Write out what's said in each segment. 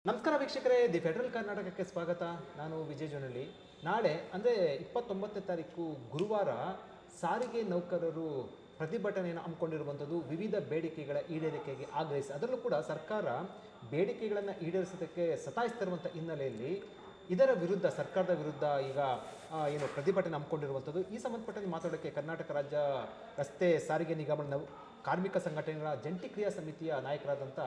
ನಮಸ್ಕಾರ ವೀಕ್ಷಕರೇ, the federal ಕರ್ನಾಟಕಕ್ಕೆ ಸ್ವಾಗತ. ನಾನು ವಿಜಯ್ ಜೊನಳ್ಳಿ. ನಾಳೆ ಅಂದರೆ 29ನೇ ತಾರೀಕು ಗುರುವಾರ ಸಾರಿಗೆ ನೌಕರರು ಪ್ರತಿಭಟನೆಯನ್ನು ಹಮ್ಮಿಕೊಂಡಿರುವಂಥದ್ದು ವಿವಿಧ ಬೇಡಿಕೆಗಳ ಈಡೇರಿಕೆಗೆ ಆಗ್ರಹಿಸಿ. ಅದರಲ್ಲೂ ಕೂಡ ಸರ್ಕಾರ ಬೇಡಿಕೆಗಳನ್ನು ಈಡೇರಿಸೋದಕ್ಕೆ ಸತಾಯಿಸ್ತಿರುವಂಥ ಹಿನ್ನೆಲೆಯಲ್ಲಿ ಇದರ ವಿರುದ್ಧ, ಸರ್ಕಾರದ ವಿರುದ್ಧ ಈಗ ಏನು ಪ್ರತಿಭಟನೆ ಹಮ್ಮಿಕೊಂಡಿರುವಂಥದ್ದು. ಈ ಸಂಬಂಧಪಟ್ಟಂತೆ ಮಾತಾಡೋಕ್ಕೆ ಕರ್ನಾಟಕ ರಾಜ್ಯ ರಸ್ತೆ ಸಾರಿಗೆ ನಿಗಮದ ಕಾರ್ಮಿಕ ಸಂಘಟನೆಗಳ ಜಂಟಿ ಕ್ರಿಯಾ ಸಮಿತಿಯ ನಾಯಕರಾದಂಥ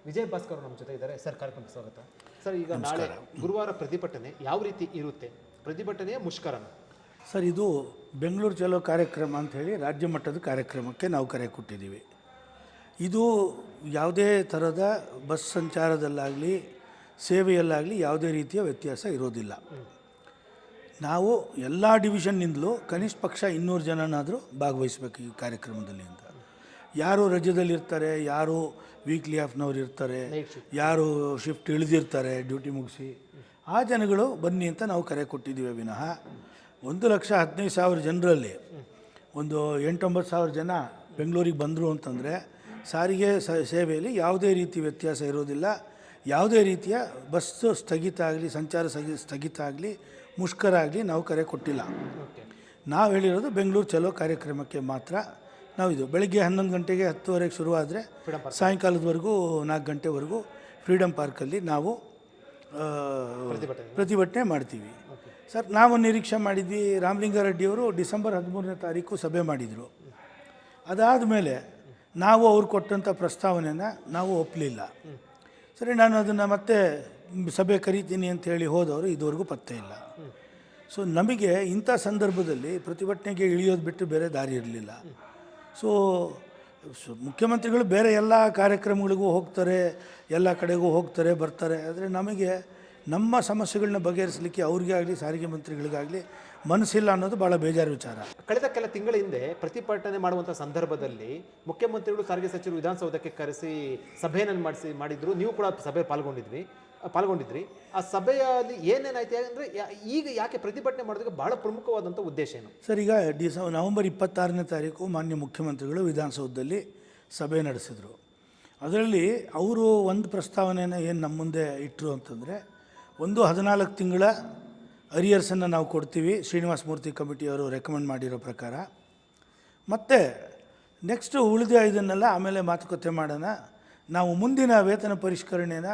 ವಿಜಯ್ ಭಾಸ್ಕರ್ ನಮ್ಮ ಜೊತೆ ಇದ್ದಾರೆ. ಸರ್, ಕಾರ್ಯಕ್ರಮಕ್ಕೆ ಸ್ವಾಗತ. ಸರ್, ಈಗ ನಾಳೆ ಗುರುವಾರ ಪ್ರತಿಭಟನೆ ಯಾವ ರೀತಿ ಇರುತ್ತೆ? ಪ್ರತಿಭಟನೆಯ ಮುಷ್ಕರನ? ಸರ್, ಇದು ಬೆಂಗಳೂರು ಚಲೋ ಕಾರ್ಯಕ್ರಮ ಅಂಥೇಳಿ ರಾಜ್ಯ ಮಟ್ಟದ ಕಾರ್ಯಕ್ರಮಕ್ಕೆ ನಾವು ಕರೆ ಕೊಟ್ಟಿದ್ದೀವಿ. ಇದು ಯಾವುದೇ ಥರದ ಬಸ್ ಸಂಚಾರದಲ್ಲಾಗಲಿ ಸೇವೆಯಲ್ಲಾಗಲಿ ಯಾವುದೇ ರೀತಿಯ ವ್ಯತ್ಯಾಸ ಇರೋದಿಲ್ಲ. ನಾವು ಎಲ್ಲ ಡಿವಿಷನ್ನಿಂದಲೂ ಕನಿಷ್ಠ ಪಕ್ಷ 200 ಜನನಾದರೂ ಭಾಗವಹಿಸಬೇಕು ಈ ಕಾರ್ಯಕ್ರಮದಲ್ಲಿ ಅಂತ. ಯಾರು ರಜದಲ್ಲಿರ್ತಾರೆ, ಯಾರು ವೀಕ್ಲಿ ಆಫ್ನವ್ರು ಇರ್ತಾರೆ, ಯಾರು ಶಿಫ್ಟ್ ಇಳಿದಿರ್ತಾರೆ ಡ್ಯೂಟಿ ಮುಗಿಸಿ, ಆ ಜನಗಳು ಬನ್ನಿ ಅಂತ ನಾವು ಕರೆ ಕೊಟ್ಟಿದ್ದೀವಿ ವಿನಃ 1,15,000 ಜನರಲ್ಲಿ ಒಂದು 8-9 ಜನ ಬೆಂಗಳೂರಿಗೆ ಬಂದರು ಅಂತಂದರೆ ಸಾರಿಗೆ ಸೇವೆಯಲ್ಲಿ ಯಾವುದೇ ರೀತಿ ವ್ಯತ್ಯಾಸ ಇರೋದಿಲ್ಲ. ಯಾವುದೇ ರೀತಿಯ ಬಸ್ಸು ಸ್ಥಗಿತ ಆಗಲಿ, ಸಂಚಾರ ಸ್ಥಗಿತ ಆಗಲಿ, ಮುಷ್ಕರ ಆಗಲಿ ನಾವು ಕರೆ ಕೊಟ್ಟಿಲ್ಲ. ನಾವು ಹೇಳಿರೋದು ಬೆಂಗಳೂರು ಚಲೋ ಕಾರ್ಯಕ್ರಮಕ್ಕೆ ಮಾತ್ರ. ನಾವಿದು ಬೆಳಗ್ಗೆ 11 ಗಂಟೆಗೆ 10:30 ಶುರುವಾದರೆ ಸಾಯಂಕಾಲದವರೆಗೂ 4 ಗಂಟೆವರೆಗೂ ಫ್ರೀಡಮ್ ಪಾರ್ಕಲ್ಲಿ ನಾವು ಪ್ರತಿಭಟನೆ ಮಾಡ್ತೀವಿ. ಸರ್, ನಾವು ನಿರೀಕ್ಷೆ ಮಾಡಿದ್ವಿ, ರಾಮಲಿಂಗಾರೆಡ್ಡಿಯವರು ಡಿಸೆಂಬರ್ 13ನೇ ತಾರೀಕು ಸಭೆ ಮಾಡಿದರು. ಅದಾದ ಮೇಲೆ ನಾವು ಅವ್ರು ಕೊಟ್ಟಂಥ ಪ್ರಸ್ತಾವನೆಯನ್ನು ನಾವು ಒಪ್ಪಲಿಲ್ಲ. ಸರಿ, ನಾನು ಅದನ್ನು ಮತ್ತೆ ಸಭೆ ಕರಿತೀನಿ ಅಂಥೇಳಿ ಹೋದವರು ಇದುವರೆಗೂ ಪತ್ತೆ ಇಲ್ಲ. ಸೊ ನಮಗೆ ಇಂಥ ಸಂದರ್ಭದಲ್ಲಿ ಪ್ರತಿಭಟನೆಗೆ ಇಳಿಯೋದು ಬಿಟ್ಟು ಬೇರೆ ದಾರಿ ಇರಲಿಲ್ಲ. ಸೊ ಮುಖ್ಯಮಂತ್ರಿಗಳು ಬೇರೆ ಎಲ್ಲ ಕಾರ್ಯಕ್ರಮಗಳಿಗೂ ಹೋಗ್ತಾರೆ, ಎಲ್ಲ ಕಡೆಗೂ ಹೋಗ್ತಾರೆ, ಬರ್ತಾರೆ. ಆದರೆ ನಮಗೆ ನಮ್ಮ ಸಮಸ್ಯೆಗಳನ್ನ ಬಗೆಹರಿಸಲಿಕ್ಕೆ ಅವ್ರಿಗೆ ಆಗಲಿ ಸಾರಿಗೆ ಮಂತ್ರಿಗಳಿಗಾಗಲಿ ಮನಸ್ಸಿಲ್ಲ ಅನ್ನೋದು ಭಾಳ ಬೇಜಾರು ವಿಚಾರ. ಕಳೆದ ಕೆಲ ತಿಂಗಳ ಹಿಂದೆ ಪ್ರತಿಭಟನೆ ಮಾಡುವಂಥ ಸಂದರ್ಭದಲ್ಲಿ ಮುಖ್ಯಮಂತ್ರಿಗಳು ಸಾರಿಗೆ ಸಚಿವರು ವಿಧಾನಸೌಧಕ್ಕೆ ಕರೆಸಿ ಸಭೆಯನ್ನು ಮಾಡಿದ್ರು. ನೀವು ಕೂಡ ಸಭೆ ಪಾಲ್ಗೊಂಡಿದ್ರಿ. ಆ ಸಭೆಯಲ್ಲಿ ಏನೇನಾಯ್ತು ಅಂದರೆ ಈಗ ಯಾಕೆ ಪ್ರತಿಭಟನೆ ಮಾಡೋದಕ್ಕೆ ಭಾಳ ಪ್ರಮುಖವಾದಂಥ ಉದ್ದೇಶ ಏನು? ಸರ್, ಈಗ ನವೆಂಬರ್ 26ನೇ ತಾರೀಕು ಮಾನ್ಯ ಮುಖ್ಯಮಂತ್ರಿಗಳು ವಿಧಾನಸೌಧದಲ್ಲಿ ಸಭೆ ನಡೆಸಿದರು. ಅದರಲ್ಲಿ ಅವರು ಒಂದು ಪ್ರಸ್ತಾವನೆಯನ್ನು ಏನು ನಮ್ಮ ಮುಂದೆ ಇಟ್ಟರು ಅಂತಂದರೆ, 14 ತಿಂಗಳ ಅರಿಯರ್ಸನ್ನು ನಾವು ಕೊಡ್ತೀವಿ ಶ್ರೀನಿವಾಸ ಮೂರ್ತಿ ಕಮಿಟಿಯವರು ರೆಕಮೆಂಡ್ ಮಾಡಿರೋ ಪ್ರಕಾರ. ಮತ್ತು ನೆಕ್ಸ್ಟು ಉಳಿದ ಇದನ್ನೆಲ್ಲ ಆಮೇಲೆ ಮಾತುಕತೆ ಮಾಡೋಣ, ನಾವು ಮುಂದಿನ ವೇತನ ಪರಿಷ್ಕರಣೆನ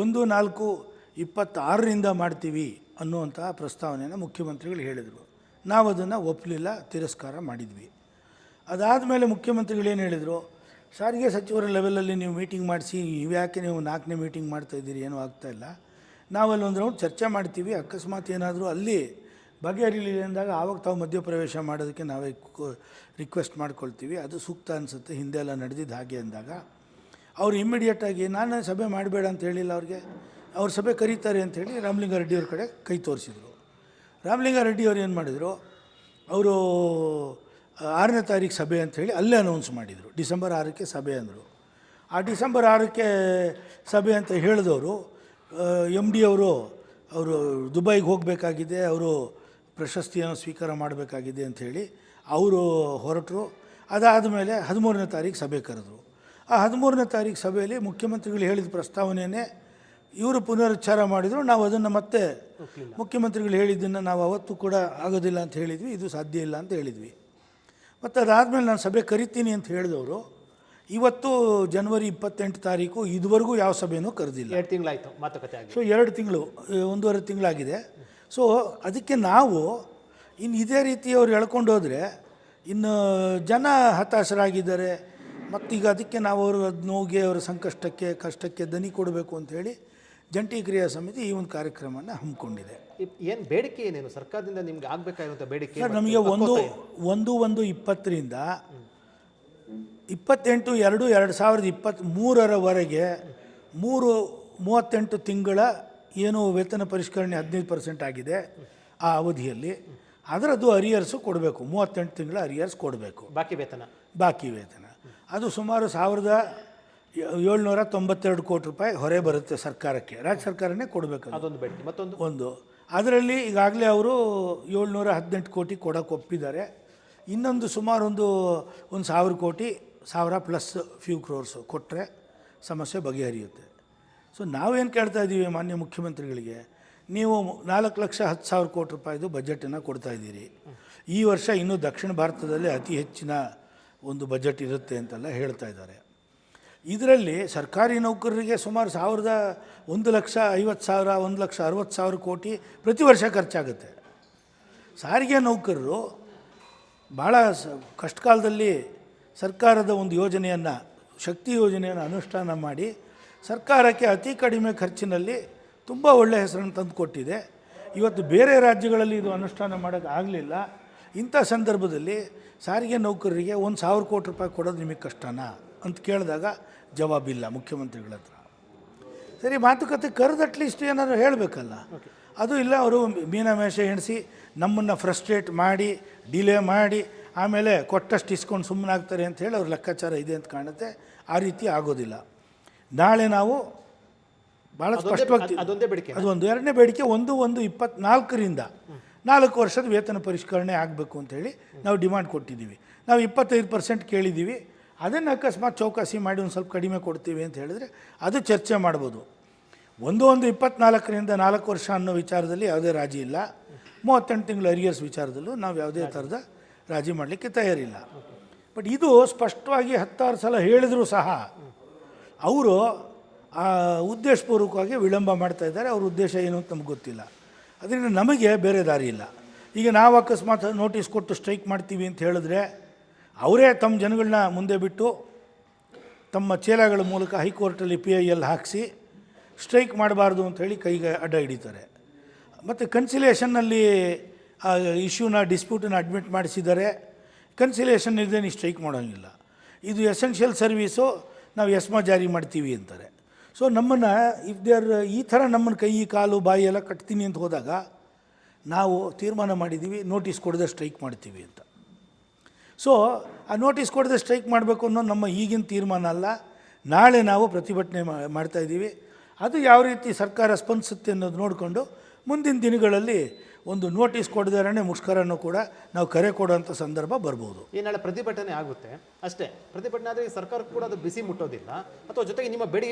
1/4/26ರಿಂದ ಮಾಡ್ತೀವಿ ಅನ್ನುವಂಥ ಪ್ರಸ್ತಾವನೆಯನ್ನು ಮುಖ್ಯಮಂತ್ರಿಗಳು ಹೇಳಿದರು. ನಾವು ಅದನ್ನು ಒಪ್ಪಲಿಲ್ಲ, ತಿರಸ್ಕಾರ ಮಾಡಿದ್ವಿ. ಅದಾದಮೇಲೆ ಮುಖ್ಯಮಂತ್ರಿಗಳೇನು ಹೇಳಿದರು, ಸಾರಿಗೆ ಸಚಿವರ ಲೆವೆಲಲ್ಲಿ ನೀವು ಮೀಟಿಂಗ್ ಮಾಡಿಸಿ, ಇವ್ಯಾಕೆ ನೀವು 4ನೇ ಮೀಟಿಂಗ್ ಮಾಡ್ತಾಯಿದ್ದೀರಿ, ಏನೂ ಆಗ್ತಾಯಿಲ್ಲ, ನಾವಲ್ಲಿ ಒಂದು ರೌಂಡ್ ಚರ್ಚೆ ಮಾಡ್ತೀವಿ, ಅಕಸ್ಮಾತ್ ಏನಾದರೂ ಅಲ್ಲಿ ಬಗೆಹರಿಲಿಲ್ಲ ಅಂದಾಗ ಆವಾಗ ತಾವು ಮಧ್ಯಪ್ರವೇಶ ಮಾಡೋದಕ್ಕೆ ನಾವೇ ರಿಕ್ವೆಸ್ಟ್ ಮಾಡ್ಕೊಳ್ತೀವಿ, ಅದು ಸೂಕ್ತ ಅನಿಸುತ್ತೆ, ಹಿಂದೆ ಎಲ್ಲ ನಡೆದಿದ್ದು ಹಾಗೆ ಅಂದಾಗ ಅವರು ಇಮ್ಮಿಡಿಯೇಟಾಗಿ ನಾನು ಸಭೆ ಮಾಡಬೇಡ ಅಂತ ಹೇಳಿಲ್ಲ ಅವ್ರಿಗೆ, ಅವ್ರ ಸಭೆ ಕರೀತಾರೆ ಅಂಥೇಳಿ ರಾಮಲಿಂಗಾರೆಡ್ಡಿಯವ್ರ ಕಡೆ ಕೈ ತೋರಿಸಿದರು. ರಾಮಲಿಂಗಾರೆಡ್ಡಿಯವ್ರು ಏನು ಮಾಡಿದರು, ಅವರು 6ನೇ ತಾರೀಕು ಸಭೆ ಅಂಥೇಳಿ ಅಲ್ಲೇ ಅನೌನ್ಸ್ ಮಾಡಿದರು. ಡಿಸೆಂಬರ್ 6ಕ್ಕೆ ಸಭೆ ಅಂದರು. ಆ ಡಿಸೆಂಬರ್ 6ಕ್ಕೆ ಸಭೆ ಅಂತ ಹೇಳಿದವರು MD ಅವರು ದುಬೈಗೆ ಹೋಗಬೇಕಾಗಿದೆ, ಅವರು ಪ್ರಶಸ್ತಿಯನ್ನು ಸ್ವೀಕಾರ ಮಾಡಬೇಕಾಗಿದೆ ಅಂಥೇಳಿ ಅವರು ಹೊರಟರು. ಅದಾದ ಮೇಲೆ 13ನೇ ತಾರೀಕು ಸಭೆ ಕರೆದರು. ಆ 13ನೇ ತಾರೀಕು ಸಭೆಯಲ್ಲಿ ಮುಖ್ಯಮಂತ್ರಿಗಳು ಹೇಳಿದ ಪ್ರಸ್ತಾವನೆಯೇ ಇವರು ಪುನರುಚ್ಚಾರ ಮಾಡಿದರು. ನಾವು ಅದನ್ನು ಮತ್ತೆ ಮುಖ್ಯಮಂತ್ರಿಗಳು ಹೇಳಿದ್ದನ್ನು ನಾವು ಅವತ್ತು ಕೂಡ ಆಗೋದಿಲ್ಲ ಅಂತ ಹೇಳಿದ್ವಿ, ಇದು ಸಾಧ್ಯ ಇಲ್ಲ ಅಂತ ಹೇಳಿದ್ವಿ. ಮತ್ತು ಅದಾದಮೇಲೆ ನಾನು ಸಭೆ ಕರಿತೀನಿ ಅಂತ ಹೇಳಿದವರು ಇವತ್ತು ಜನವರಿ 28 ತಾರೀಕು ಇದುವರೆಗೂ ಯಾವ ಸಭೆಯೂ ಕರೆದಿಲ್ಲ. 2 ತಿಂಗಳಾಯಿತು ಮಾತುಕತೆ ಆಗಿ. ಸೊ 2 ತಿಂಗಳು, 1.5 ತಿಂಗಳಾಗಿದೆ. ಸೊ ಅದಕ್ಕೆ ನಾವು ಇನ್ನು ಇದೇ ರೀತಿ ಅವ್ರು ಎಳ್ಕೊಂಡು ಹೋದರೆ ಇನ್ನು ಜನ ಹತಾಶರಾಗಿದ್ದಾರೆ. ಮತ್ತೀಗ ಅದಕ್ಕೆ ನಾವು ಅವರು ನೋವಿಗೆ, ಅವರ ಸಂಕಷ್ಟಕ್ಕೆ, ಕಷ್ಟಕ್ಕೆ ದನಿ ಕೊಡಬೇಕು ಅಂಥೇಳಿ ಜಂಟಿ ಕ್ರಿಯಾ ಸಮಿತಿ ಈ ಒಂದು ಕಾರ್ಯಕ್ರಮನ ಹಮ್ಮಿಕೊಂಡಿದೆ. ಏನು ಬೇಡಿಕೆ ಏನೇನು ಸರ್ಕಾರದಿಂದ ನಿಮ್ಗೆ ಆಗಬೇಕಾಗಿರುವಂಥ ಬೇಡಿಕೆ? ಸರ್, ನಮಗೆ 1/1/20ರಿಂದ 28/2/2023 38 ತಿಂಗಳ ಏನು ವೇತನ ಪರಿಷ್ಕರಣೆ 15% ಆಗಿದೆ ಆ ಅವಧಿಯಲ್ಲಿ, ಅದರದ್ದು ಅರಿಯರ್ಸು ಕೊಡಬೇಕು. 38 ತಿಂಗಳ ಅರಿಯರ್ಸ್ ಕೊಡಬೇಕು, ಬಾಕಿ ವೇತನ. ಅದು ಸುಮಾರು 1,792 ಕೋಟಿ ರೂಪಾಯಿ ಹೊರೆ ಬರುತ್ತೆ ಸರ್ಕಾರಕ್ಕೆ, ರಾಜ್ಯ ಸರ್ಕಾರನೇ ಕೊಡಬೇಕು. ಅದೊಂದು ಬೇಡಿಕೆ. ಮತ್ತೊಂದು ಅದರಲ್ಲಿ ಈಗಾಗಲೇ ಅವರು 718 ಕೋಟಿ ಕೊಡೋಕೆ ಒಪ್ಪಿದ್ದಾರೆ. ಇನ್ನೊಂದು ಸುಮಾರು ಒಂದು 1,000 ಕೋಟಿ, 1000 ಪ್ಲಸ್ ಫ್ಯೂ ಕ್ರೋರ್ಸು ಕೊಟ್ಟರೆ ಸಮಸ್ಯೆ ಬಗೆಹರಿಯುತ್ತೆ. ಸೊ ನಾವೇನು ಕೇಳ್ತಾ ಇದ್ದೀವಿ ಮಾನ್ಯ ಮುಖ್ಯಮಂತ್ರಿಗಳಿಗೆ, ನೀವು 4,10,000 ಕೋಟಿ ರೂಪಾಯಿದು ಬಜೆಟನ್ನು ಕೊಡ್ತಾ ಇದ್ದೀರಿ. ಈ ವರ್ಷ ಇನ್ನೂ ದಕ್ಷಿಣ ಭಾರತದಲ್ಲಿ ಅತಿ ಹೆಚ್ಚಿನ ಒಂದು ಬಜೆಟ್ ಇರುತ್ತೆ ಅಂತೆಲ್ಲ ಹೇಳ್ತಾ ಇದ್ದಾರೆ. ಇದರಲ್ಲಿ ಸರ್ಕಾರಿ ನೌಕರರಿಗೆ ಸುಮಾರು 1,50,000 1,60,000 ಕೋಟಿ ಪ್ರತಿ ವರ್ಷ ಖರ್ಚಾಗುತ್ತೆ. ಸಾರಿಗೆ ನೌಕರರು ಭಾಳ ಕಷ್ಟಕಾಲದಲ್ಲಿ ಸರ್ಕಾರದ ಒಂದು ಯೋಜನೆಯನ್ನು, ಶಕ್ತಿ ಯೋಜನೆಯನ್ನು ಅನುಷ್ಠಾನ ಮಾಡಿ ಸರ್ಕಾರಕ್ಕೆ ಅತಿ ಕಡಿಮೆ ಖರ್ಚಿನಲ್ಲಿ ತುಂಬ ಒಳ್ಳೆಯ ಹೆಸರನ್ನು ತಂದು ಕೊಟ್ಟಿದೆ. ಇವತ್ತು ಬೇರೆ ರಾಜ್ಯಗಳಲ್ಲಿ ಇದು ಅನುಷ್ಠಾನ ಮಾಡೋಕ್ಕೆ ಆಗಲಿಲ್ಲ. ಇಂಥ ಸಂದರ್ಭದಲ್ಲಿ ಸಾರಿಗೆ ನೌಕರರಿಗೆ 1,000 ಕೋಟಿ ರೂಪಾಯಿ ಕೊಡೋದು ನಿಮಗೆ ಕಷ್ಟನಾ ಅಂತ ಕೇಳಿದಾಗ ಜವಾಬಿಲ್ಲ ಮುಖ್ಯಮಂತ್ರಿಗಳ ಹತ್ರ. ಸರಿ, ಮಾತುಕತೆ ಕರೆದು ಅಟ್ಲೀಸ್ಟ್ ಏನಾದರೂ ಹೇಳಬೇಕಲ್ಲ. ಅದು ಇಲ್ಲ, ಅವರು ಮೀನಮೇಷ ಎಣಿಸಿ ನಮ್ಮನ್ನು ಫ್ರಸ್ಟ್ರೇಟ್ ಮಾಡಿ ಡಿಲೇ ಮಾಡಿ ಆಮೇಲೆ ಕೊಟ್ಟಷ್ಟು ಇಸ್ಕೊಂಡು ಸುಮ್ಮನಾಗ್ತಾರೆ ಅಂತ ಹೇಳಿ ಅವ್ರ ಲೆಕ್ಕಾಚಾರ ಇದೆ ಅಂತ ಕಾಣುತ್ತೆ. ಆ ರೀತಿ ಆಗೋದಿಲ್ಲ. ನಾಳೆ ನಾವು ಭಾಳ ಸ್ಪಷ್ಟವಾಗಿ ಅದೊಂದೇ ಬೇಡಿಕೆ, ಅದೊಂದು. ಎರಡನೇ ಬೇಡಿಕೆ 1/1/24ರಿಂದ 4 ವರ್ಷದ ವೇತನ ಪರಿಷ್ಕರಣೆ ಆಗಬೇಕು ಅಂತೇಳಿ ನಾವು ಡಿಮಾಂಡ್ ಕೊಟ್ಟಿದ್ದೀವಿ. ನಾವು 25% ಕೇಳಿದ್ದೀವಿ. ಅದನ್ನು ಅಕಸ್ಮಾತ್ ಚೌಕಾಸಿ ಮಾಡಿ ಒಂದು ಸ್ವಲ್ಪ ಕಡಿಮೆ ಕೊಡ್ತೀವಿ ಅಂತ ಹೇಳಿದ್ರೆ ಅದು ಚರ್ಚೆ ಮಾಡ್ಬೋದು. 1/1/24ರಿಂದ 4 ವರ್ಷ ಅನ್ನೋ ವಿಚಾರದಲ್ಲಿ ಯಾವುದೇ ರಾಜಿ ಇಲ್ಲ. 38 ತಿಂಗಳ ಅರಿಯರ್ಸ್ ವಿಚಾರದಲ್ಲೂ ನಾವು ಯಾವುದೇ ಥರದ ರಾಜಿ ಮಾಡಲಿಕ್ಕೆ ತಯಾರಿಲ್ಲ. ಬಟ್ ಇದು ಸ್ಪಷ್ಟವಾಗಿ 10 ಸಲ ಹೇಳಿದರೂ ಸಹ ಅವರು ಉದ್ದೇಶಪೂರ್ವಕವಾಗಿ ವಿಳಂಬ ಮಾಡ್ತಾ ಇದ್ದಾರೆ. ಅವ್ರ ಉದ್ದೇಶ ಏನು ಅಂತ ನಮ್ಗೆ ಗೊತ್ತಿಲ್ಲ. ಅದರಿಂದ ನಮಗೆ ಬೇರೆ ದಾರಿ ಇಲ್ಲ. ಈಗ ನಾವು ಅಕಸ್ಮಾತ್ ನೋಟಿಸ್ ಕೊಟ್ಟು ಸ್ಟ್ರೈಕ್ ಮಾಡ್ತೀವಿ ಅಂತ ಹೇಳಿದ್ರೆ ಅವರೇ ತಮ್ಮ ಜನಗಳನ್ನ ಮುಂದೆ ಬಿಟ್ಟು ತಮ್ಮ ಚೇಲಾಗಳ ಮೂಲಕ ಹೈಕೋರ್ಟಲ್ಲಿ PIL ಹಾಕಿಸಿ ಸ್ಟ್ರೈಕ್ ಮಾಡಬಾರ್ದು ಅಂಥೇಳಿ ಕೈಗೆ ಅಡ್ಡ ಹಿಡಿತಾರೆ. ಮತ್ತು ಕನ್ಸಿಲೇಷನ್ನಲ್ಲಿ ಇಶ್ಯೂನ ಡಿಸ್ಪ್ಯೂಟನ್ನು ಅಡ್ಮಿಟ್ ಮಾಡಿಸಿದ್ದಾರೆ. ಕನ್ಸಿಲೇಷನ್ ಇಲ್ಲದೆ ನೀವು ಸ್ಟ್ರೈಕ್ ಮಾಡೋಂಗಿಲ್ಲ. ಇದು ಎಸೆನ್ಷಿಯಲ್ ಸರ್ವೀಸು, ನಾವು ಎಸ್ಮಾ ಜಾರಿ ಮಾಡ್ತೀವಿ ಅಂತಾರೆ. ಸೊ ನಮ್ಮನ್ನು ಈ ಥರ ನಮ್ಮನ್ನು ಕೈ ಕಾಲು ಬಾಯಿ ಎಲ್ಲ ಕಟ್ತೀನಿ ಅಂತ ಹೋದಾಗ ನಾವು ತೀರ್ಮಾನ ಮಾಡಿದ್ದೀವಿ ನೋಟಿಸ್ ಕೊಡದೆ ಸ್ಟ್ರೈಕ್ ಮಾಡ್ತೀವಿ ಅಂತ. ಸೊ ಆ ನೋಟಿಸ್ ಕೊಡದೆ ಸ್ಟ್ರೈಕ್ ಮಾಡಬೇಕು ಅನ್ನೋ ನಮ್ಮ ಈಗಿನ ತೀರ್ಮಾನ ಅಲ್ಲ. ನಾಳೆ ನಾವು ಪ್ರತಿಭಟನೆ ಮಾಡ್ತಾಯಿದ್ದೀವಿ. ಅದು ಯಾವ ರೀತಿ ಸರ್ಕಾರ ಸ್ಪಂದಿಸುತ್ತೆ ಅನ್ನೋದು ನೋಡಿಕೊಂಡು ಮುಂದಿನ ದಿನಗಳಲ್ಲಿ ಒಂದು ನೋಟಿಸ್ ಕೊಡದೇನೆ ಮುಷ್ಕರನ್ನು ಕೂಡ ನಾವು ಕರೆ ಕೊಡುವಂಥ ಸಂದರ್ಭ ಬರ್ಬೋದು. ಈ ನಾಳೆ ಪ್ರತಿಭಟನೆ ಆಗುತ್ತೆ ಅಷ್ಟೇ. ಪ್ರತಿಭಟನೆ ಆದರೆ ಸರ್ಕಾರಕ್ಕೆ ಕೂಡ ಅದು ಬಿಸಿ ಮುಟ್ಟೋದಿಲ್ಲ, ಅಥವಾ ಜೊತೆಗೆ ನಿಮ್ಮ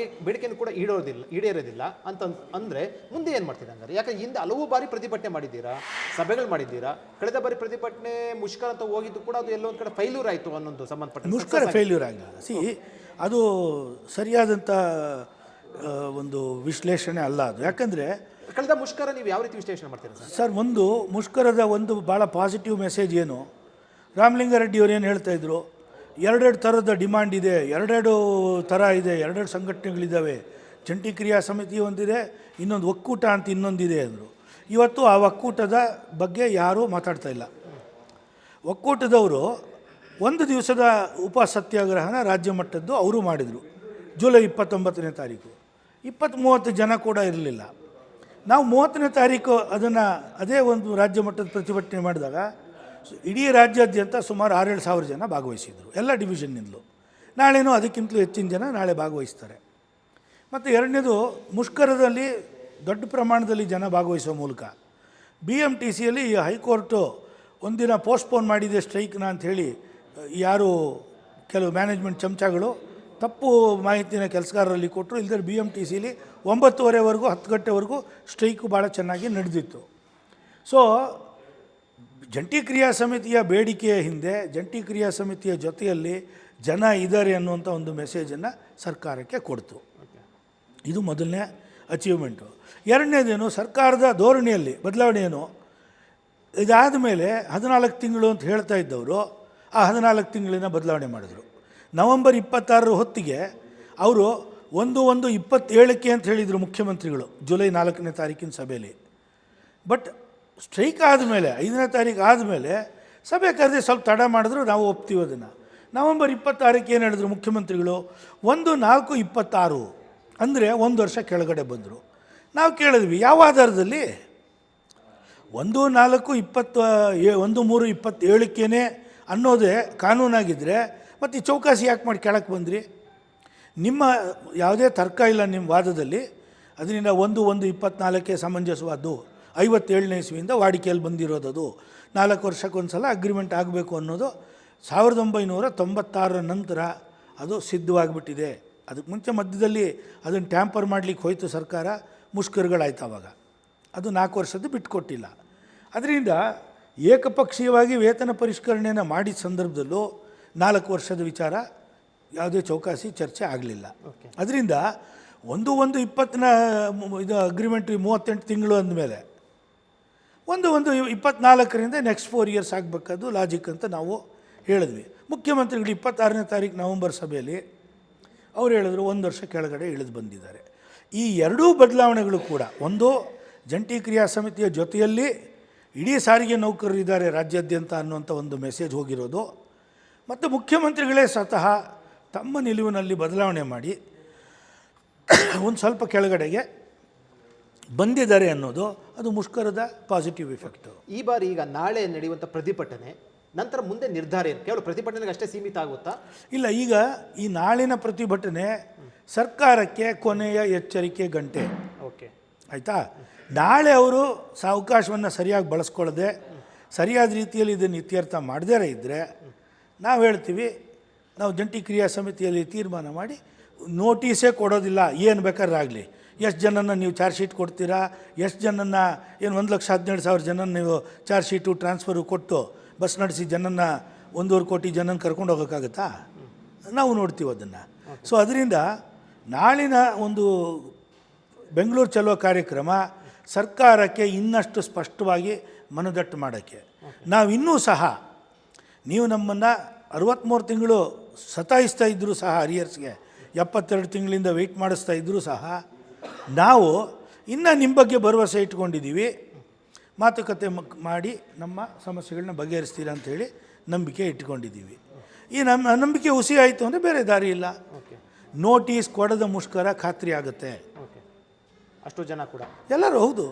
ಬೇಡಿಕೆಯನ್ನು ಕೂಡ ಈಡೇರೋದಿಲ್ಲ ಅಂತ ಅಂದರೆ ಮುಂದೆ ಏನು ಮಾಡ್ತೀರಾ ಹಂಗಾರೆ? ಯಾಕೆ ಹಿಂದೆ ಹಲವು ಬಾರಿ ಪ್ರತಿಭಟನೆ ಮಾಡಿದ್ದೀರಾ, ಸಭೆಗಳು ಮಾಡಿದ್ದೀರಾ. ಕಳೆದ ಬಾರಿ ಪ್ರತಿಭಟನೆ ಮುಷ್ಕರ ಅಂತ ಹೋಗಿದ್ದು ಕೂಡ ಅದು ಎಲ್ಲೊಂದು ಕಡೆ ಫೈಲ್ಯೂರ್ ಆಯಿತು ಅನ್ನೋದು ಸಂಬಂಧಪಟ್ಟ ಮುಷ್ಕರ ಫೇಲ್ಯೂರ್ ಆಗಿಲ್ಲ. ಅದು ಸರಿಯಾದಂಥ ಒಂದು ವಿಶ್ಲೇಷಣೆ ಅಲ್ಲ ಅದು. ಯಾಕಂದರೆ ಕಳೆದ ಮುಷ್ಕರ ನೀವು ಯಾವ ರೀತಿ ವಿಶ್ಲೇಷಣೆ ಮಾಡ್ತೀರಾ ಸರ್? ಒಂದು ಮುಷ್ಕರದ ಒಂದು ಭಾಳ ಪಾಸಿಟಿವ್ ಮೆಸೇಜ್ ಏನು, ರಾಮಲಿಂಗಾರೆಡ್ಡಿಯವರು ಏನು ಹೇಳ್ತಾಯಿದ್ರು, 2 ಥರದ ಡಿಮಾಂಡ್ ಇದೆ, 2 ಥರ ಇದೆ, 2 ಸಂಘಟನೆಗಳಿದ್ದಾವೆ. ಜಂಟಿ ಕ್ರಿಯಾ ಸಮಿತಿ ಒಂದಿದೆ, ಇನ್ನೊಂದು ಒಕ್ಕೂಟ ಅಂತ ಇನ್ನೊಂದಿದೆ ಅಂದರು. ಇವತ್ತು ಆ ಒಕ್ಕೂಟದ ಬಗ್ಗೆ ಯಾರೂ ಮಾತಾಡ್ತಾ ಇಲ್ಲ. ಒಕ್ಕೂಟದವರು 1 ದಿವಸದ ಉಪಸತ್ಯಾಗ್ರಹನ ರಾಜ್ಯ ಮಟ್ಟದ್ದು ಅವರು ಮಾಡಿದರು. ಜುಲೈ 29ನೇ ತಾರೀಕು 20-30 ಜನ ಕೂಡ ಇರಲಿಲ್ಲ. ನಾವು 30ನೇ ತಾರೀಕು ಅದೇ ಒಂದು ರಾಜ್ಯ ಮಟ್ಟದ ಪ್ರತಿಭಟನೆ ಮಾಡಿದಾಗ ಇಡೀ ರಾಜ್ಯಾದ್ಯಂತ ಸುಮಾರು 6-7 ಸಾವಿರ ಜನ ಭಾಗವಹಿಸಿದರು, ಎಲ್ಲ ಡಿವಿಷನ್ನಿಂದಲೂ. ನಾಳೆನೂ ಅದಕ್ಕಿಂತಲೂ ಹೆಚ್ಚಿನ ಜನ ನಾಳೆ ಭಾಗವಹಿಸ್ತಾರೆ. ಮತ್ತು ಎರಡನೇದು, ಮುಷ್ಕರದಲ್ಲಿ ದೊಡ್ಡ ಪ್ರಮಾಣದಲ್ಲಿ ಜನ ಭಾಗವಹಿಸುವ ಮೂಲಕ BMTCಯಲ್ಲಿ ಹೈಕೋರ್ಟು ಒಂದಿನ ಪೋಸ್ಟ್ಪೋನ್ ಮಾಡಿದೆ ಸ್ಟ್ರೈಕ್ನ ಅಂಥೇಳಿ ಯಾರು ಕೆಲವು ಮ್ಯಾನೇಜ್ಮೆಂಟ್ ಚಮಚಗಳು ತಪ್ಪು ಮಾಹಿತಿನ ಕೆಲಸಗಾರರಲ್ಲಿ ಕೊಟ್ಟರು. ಇಲ್ಲದ್ರೆ BMTCಲಿ 9:30ವರೆಗೂ 10 ಗಂಟೆವರೆಗೂ ಸ್ಟ್ರೈಕು ಭಾಳ ಚೆನ್ನಾಗಿ ನಡೆದಿತ್ತು. ಸೊ ಜಂಟಿ ಕ್ರಿಯಾ ಸಮಿತಿಯ ಬೇಡಿಕೆಯ ಹಿಂದೆ, ಜಂಟಿ ಕ್ರಿಯಾ ಸಮಿತಿಯ ಜೊತೆಯಲ್ಲಿ ಜನ ಇದ್ದಾರೆ ಅನ್ನುವಂಥ ಒಂದು ಮೆಸೇಜನ್ನು ಸರ್ಕಾರಕ್ಕೆ ಕೊಡ್ತು. ಇದು ಮೊದಲನೇ ಅಚೀವ್ಮೆಂಟು. ಎರಡನೇದೇನು, ಸರ್ಕಾರದ ಧೋರಣೆಯಲ್ಲಿ ಬದಲಾವಣೆ ಏನು. ಇದಾದ ಮೇಲೆ 14 ತಿಂಗಳು ಅಂತ ಹೇಳ್ತಾ ಇದ್ದವರು ಆ 14 ತಿಂಗಳಿನ ಬದಲಾವಣೆ ಮಾಡಿದ್ರು. ನವಂಬರ್ 26 ಹೊತ್ತಿಗೆ ಅವರು 1/1/27 ಅಂತ ಹೇಳಿದರು ಮುಖ್ಯಮಂತ್ರಿಗಳು ಜುಲೈ 4ನೇ ತಾರೀಕಿನ ಸಭೆಯಲ್ಲಿ. ಬಟ್ ಸ್ಟ್ರೈಕ್ ಆದಮೇಲೆ 5ನೇ ತಾರೀಕು ಆದಮೇಲೆ ಸಭೆ ಕರೆದು ಸ್ವಲ್ಪ ತಡ ಮಾಡಿದ್ರು, ನಾವು ಒಪ್ತೀವಿ ಅದನ್ನು. ನವಂಬರ್ 26ಕ್ಕೆ ಏನು ಹೇಳಿದ್ರು ಮುಖ್ಯಮಂತ್ರಿಗಳು, 1/4/26 ಅಂದರೆ 1 ವರ್ಷ ಕೆಳಗಡೆ ಬಂದರು. ನಾವು ಕೇಳಿದ್ವಿ ಯಾವ ಆಧಾರದಲ್ಲಿ? 1/4/1/3/27 ಅನ್ನೋದೇ ಕಾನೂನಾಗಿದ್ದರೆ ಮತ್ತು ಈ ಚೌಕಾಸಿ ಯಾಕೆ ಮಾಡಿ ಕೆಳಕ್ಕೆ ಬಂದ್ರಿ? ನಿಮ್ಮ ಯಾವುದೇ ತರ್ಕ ಇಲ್ಲ ನಿಮ್ಮ ವಾದದಲ್ಲಿ. ಅದರಿಂದ 1/1/24 ಸಮಂಜಸವಾದ್ದು. 57ನೇ ಇಸ್ವಿಯಿಂದ ವಾಡಿಕೆಯಲ್ಲಿ ಬಂದಿರೋದದು. 4 ವರ್ಷಕ್ಕೊಂದು ಸಲ ಅಗ್ರಿಮೆಂಟ್ ಆಗಬೇಕು ಅನ್ನೋದು 1996 ನಂತರ ಅದು ಸಿದ್ಧವಾಗಿಬಿಟ್ಟಿದೆ. ಅದಕ್ಕೆ ಮುಂಚೆ ಮಧ್ಯದಲ್ಲಿ ಅದನ್ನು ಟ್ಯಾಂಪರ್ ಮಾಡಲಿಕ್ಕೆ ಹೋಯಿತು ಸರ್ಕಾರ, ಮುಷ್ಕರಗಳಾಯ್ತು ಆವಾಗ. ಅದು 4 ವರ್ಷದ್ದು ಬಿಟ್ಟುಕೊಟ್ಟಿಲ್ಲ. ಅದರಿಂದ ಏಕಪಕ್ಷೀಯವಾಗಿ ವೇತನ ಪರಿಷ್ಕರಣೆಯನ್ನು ಮಾಡಿದ ಸಂದರ್ಭದಲ್ಲೂ 4 ವರ್ಷದ ವಿಚಾರ ಯಾವುದೇ ಚೌಕಾಸಿ ಚರ್ಚೆ ಆಗಲಿಲ್ಲ. ಅದರಿಂದ ಒಂದು 20 ಇದು ಅಗ್ರಿಮೆಂಟ್ 38 ತಿಂಗಳು ಅಂದಮೇಲೆ ಒಂದು 24ರಿಂದ ನೆಕ್ಸ್ಟ್ 4 ಇಯರ್ಸ್ ಆಗಬೇಕದು ಲಾಜಿಕ್ ಅಂತ ನಾವು ಹೇಳಿದ್ವಿ. ಮುಖ್ಯಮಂತ್ರಿಗಳು 26ನೇ ತಾರೀಕು ನವಂಬರ್ ಸಭೆಯಲ್ಲಿ ಅವ್ರು ಹೇಳಿದ್ರು 1 ವರ್ಷ ಕೆಳಗಡೆ ಇಳಿದು ಬಂದಿದ್ದಾರೆ. ಈ ಎರಡೂ ಬದಲಾವಣೆಗಳು ಕೂಡ, ಒಂದು ಜಂಟಿ ಕ್ರಿಯಾ ಸಮಿತಿಯ ಜೊತೆಯಲ್ಲಿ ಇಡೀ ಸಾರಿಗೆ ನೌಕರರು ಇದ್ದಾರೆ ರಾಜ್ಯಾದ್ಯಂತ ಅನ್ನುವಂಥ ಒಂದು ಮೆಸೇಜ್ ಹೋಗಿರೋದು, ಮತ್ತು ಮುಖ್ಯಮಂತ್ರಿಗಳೇ ಸ್ವತಃ ತಮ್ಮ ನಿಲುವಿನಲ್ಲಿ ಬದಲಾವಣೆ ಮಾಡಿ ಒಂದು ಸ್ವಲ್ಪ ಕೆಳಗಡೆಗೆ ಬಂದಿದ್ದಾರೆ ಅನ್ನೋದು ಅದು ಮುಷ್ಕರದ ಪಾಸಿಟಿವ್ ಇಫೆಕ್ಟು. ಈ ಬಾರಿ ಈಗ ನಾಳೆ ನಡೆಯುವಂಥ ಪ್ರತಿಭಟನೆ ನಂತರ ಮುಂದೆ ನಿರ್ಧಾರ ಏನು? ಕೇವಲ ಪ್ರತಿಭಟನೆಗೆ ಅಷ್ಟೇ ಸೀಮಿತ ಆಗುತ್ತಾ? ಇಲ್ಲ, ಈಗ ಈ ನಾಳಿನ ಪ್ರತಿಭಟನೆ ಸರ್ಕಾರಕ್ಕೆ ಕೊನೆಯ ಎಚ್ಚರಿಕೆ ಗಂಟೆ. ಓಕೆ, ಆಯಿತಾ? ನಾಳೆ ಅವರು ಅವಕಾಶವನ್ನು ಸರಿಯಾಗಿ ಬಳಸ್ಕೊಳ್ಳದೆ ಸರಿಯಾದ ರೀತಿಯಲ್ಲಿ ಇದನ್ನು ಇತ್ಯರ್ಥ ಮಾಡದೇ ಇದ್ದರೆ ನಾವು ಹೇಳ್ತೀವಿ, ನಾವು ಜಂಟಿ ಕ್ರಿಯಾ ಸಮಿತಿಯಲ್ಲಿ ತೀರ್ಮಾನ ಮಾಡಿ ನೋಟಿಸೇ ಕೊಡೋದಿಲ್ಲ, ಏನು ಬೇಕಾದ್ರೆ ಆಗಲಿ, ಎಷ್ಟು ಜನನ ನೀವು ಚಾರ್ಜ್ ಶೀಟ್ ಕೊಡ್ತೀರಾ, ಎಷ್ಟು ಜನನ ಏನು 1,17,000 ಜನನ ನೀವು ಚಾರ್ಜ್ ಶೀಟು ಟ್ರಾನ್ಸ್ಫರು ಕೊಟ್ಟು ಬಸ್ ನಡೆಸಿ ಜನನ 1.25 ಕೋಟಿ ಜನನ ಕರ್ಕೊಂಡು ಹೋಗೋಕ್ಕಾಗತ್ತಾ? ನಾವು ನೋಡ್ತೀವಿ ಅದನ್ನು. ಸೊ ಅದರಿಂದ ನಾಳಿನ ಒಂದು ಬೆಂಗಳೂರು ಚಲೋ ಕಾರ್ಯಕ್ರಮ ಸರ್ಕಾರಕ್ಕೆ ಇನ್ನಷ್ಟು ಸ್ಪಷ್ಟವಾಗಿ ಮನದಟ್ಟು ಮಾಡೋಕ್ಕೆ, ನಾವು ಇನ್ನೂ ಸಹ ನೀವು ನಮ್ಮನ್ನು 63 ತಿಂಗಳು ಸತಾಯಿಸ್ತಾ ಇದ್ದರೂ ಸಹ ಅರಿಯರ್ಸ್ಗೆ 72 ತಿಂಗಳಿಂದ ವೆಯ್ಟ್ ಮಾಡಿಸ್ತಾ ಇದ್ದರೂ ಸಹ ನಾವು ಇನ್ನೂ ನಿಮ್ಮ ಬಗ್ಗೆ ಭರವಸೆ ಇಟ್ಕೊಂಡಿದ್ದೀವಿ, ಮಾತುಕತೆ ಮಾಡಿ ನಮ್ಮ ಸಮಸ್ಯೆಗಳನ್ನ ಬಗೆಹರಿಸ್ತೀರಾ ಅಂಥೇಳಿ ನಂಬಿಕೆ ಇಟ್ಕೊಂಡಿದ್ದೀವಿ. ಈ ನಮ್ಮ ನಂಬಿಕೆ ಹುಸಿ ಆಯಿತು ಅಂದರೆ ಬೇರೆ ದಾರಿ ಇಲ್ಲ. ನೋಟಿಸ್ ಕೊಡದ ಮುಷ್ಕರ ಖಾತ್ರಿ ಆಗುತ್ತೆ. ಅಷ್ಟು ಜನ ಕೂಡ ಎಲ್ಲರೂ ಹೌದು,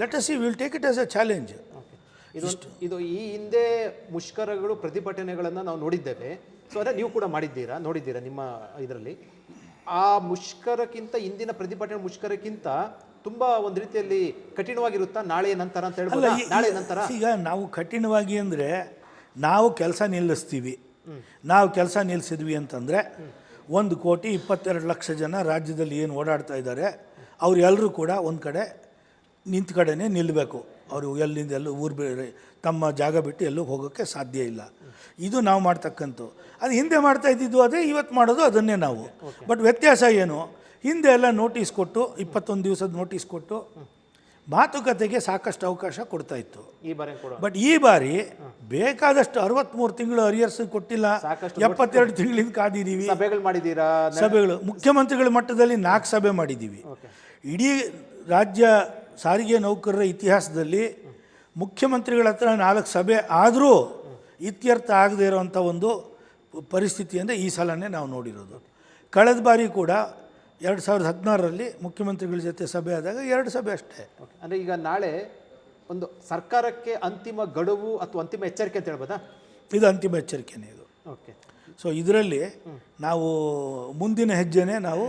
let us see, will take it as A challenge. ಇದು ಈ ಹಿಂದೆ ಮುಷ್ಕರಗಳು ಪ್ರತಿಭಟನೆಗಳನ್ನು ನಾವು ನೋಡಿದ್ದೇವೆ. ಸೊ ಅದೇ ನೀವು ಕೂಡ ನೋಡಿದ್ದೀರಾ ನಿಮ್ಮ ಇದರಲ್ಲಿ. ಆ ಮುಷ್ಕರಕ್ಕಿಂತ ಇಂದಿನ ಪ್ರತಿಭಟನೆ ಮುಷ್ಕರಕ್ಕಿಂತ ತುಂಬ ಒಂದು ರೀತಿಯಲ್ಲಿ ಕಠಿಣವಾಗಿರುತ್ತಾ ನಾಳೆ ನಂತರ ಅಂತ ಹೇಳ್ಬೋದು? ನಾಳೆ ನಂತರ ಈಗ ನಾವು ಕಠಿಣವಾಗಿ ಅಂದರೆ ನಾವು ಕೆಲಸ ನಿಲ್ಲಿಸ್ತೀವಿ. ನಾವು ಕೆಲಸ ನಿಲ್ಲಿಸಿದ್ವಿ ಅಂತಂದರೆ 1,22,00,000 ಜನ ರಾಜ್ಯದಲ್ಲಿ ಏನು ಓಡಾಡ್ತಾ ಇದ್ದಾರೆ ಅವರೆಲ್ಲರೂ ಕೂಡ ಒಂದು ಕಡೆ ನಿಂತ ಕಡೆನೇ ನಿಲ್ಲಬೇಕು. ಅವರು ಎಲ್ಲಿಂದ ಎಲ್ಲೂ ಊರು ಬೇರೆ ತಮ್ಮ ಜಾಗ ಬಿಟ್ಟು ಎಲ್ಲೂ ಹೋಗೋಕ್ಕೆ ಸಾಧ್ಯ ಇಲ್ಲ. ಇದು ನಾವು ಮಾಡ್ತಕ್ಕಂಥ, ಅದು ಹಿಂದೆ ಮಾಡ್ತಾ ಇದ್ದಿದ್ದು ಅದೇ, ಇವತ್ತು ಮಾಡೋದು ಅದನ್ನೇ ನಾವು. ಬಟ್ ವ್ಯತ್ಯಾಸ ಏನು? ಹಿಂದೆ ಎಲ್ಲ ನೋಟಿಸ್ ಕೊಟ್ಟು 21 ದಿವಸದ ನೋಟಿಸ್ ಕೊಟ್ಟು ಮಾತುಕತೆಗೆ ಸಾಕಷ್ಟು ಅವಕಾಶ ಕೊಡ್ತಾ ಇತ್ತು. ಬಟ್ ಈ ಬಾರಿ ಬೇಕಾದಷ್ಟು 63 ತಿಂಗಳು ಅರಿಯರ್ಸ್ ಕೊಟ್ಟಿಲ್ಲ, 72 ತಿಂಗಳಿಂದ ಕಾದಿದ್ದೀವಿ. ಸಭೆಗಳು ಮುಖ್ಯಮಂತ್ರಿಗಳ ಮಟ್ಟದಲ್ಲಿ 4 ಸಭೆ ಮಾಡಿದ್ದೀವಿ. ಇಡೀ ರಾಜ್ಯ ಸಾರಿಗೆ ನೌಕರರ ಇತಿಹಾಸದಲ್ಲಿ ಮುಖ್ಯಮಂತ್ರಿಗಳ ಹತ್ರ 4 ಸಭೆ ಆದರೂ ಇತ್ಯರ್ಥ ಆಗದೇ ಇರೋವಂಥ ಒಂದು ಪರಿಸ್ಥಿತಿಯಿಂದ ಈ ಸಲನೇ ನಾವು ನೋಡಿರೋದು. ಕಳೆದ ಬಾರಿ ಕೂಡ 2016ರಲ್ಲಿ ಮುಖ್ಯಮಂತ್ರಿಗಳ ಜೊತೆ ಸಭೆ ಆದಾಗ 2 ಸಭೆ ಅಷ್ಟೇ. ಅಂದರೆ ಈಗ ನಾಳೆ ಒಂದು ಸರ್ಕಾರಕ್ಕೆ ಅಂತಿಮ ಗಡುವು ಅಥವಾ ಅಂತಿಮ ಎಚ್ಚರಿಕೆ ಅಂತ ಹೇಳ್ಬೋದಾ? ಇದು ಅಂತಿಮ ಎಚ್ಚರಿಕೆನೇ ಇದು. ಓಕೆ. ಸೊ ಇದರಲ್ಲಿ ನಾವು ಮುಂದಿನ ಹೆಜ್ಜೆನೇ ನಾವು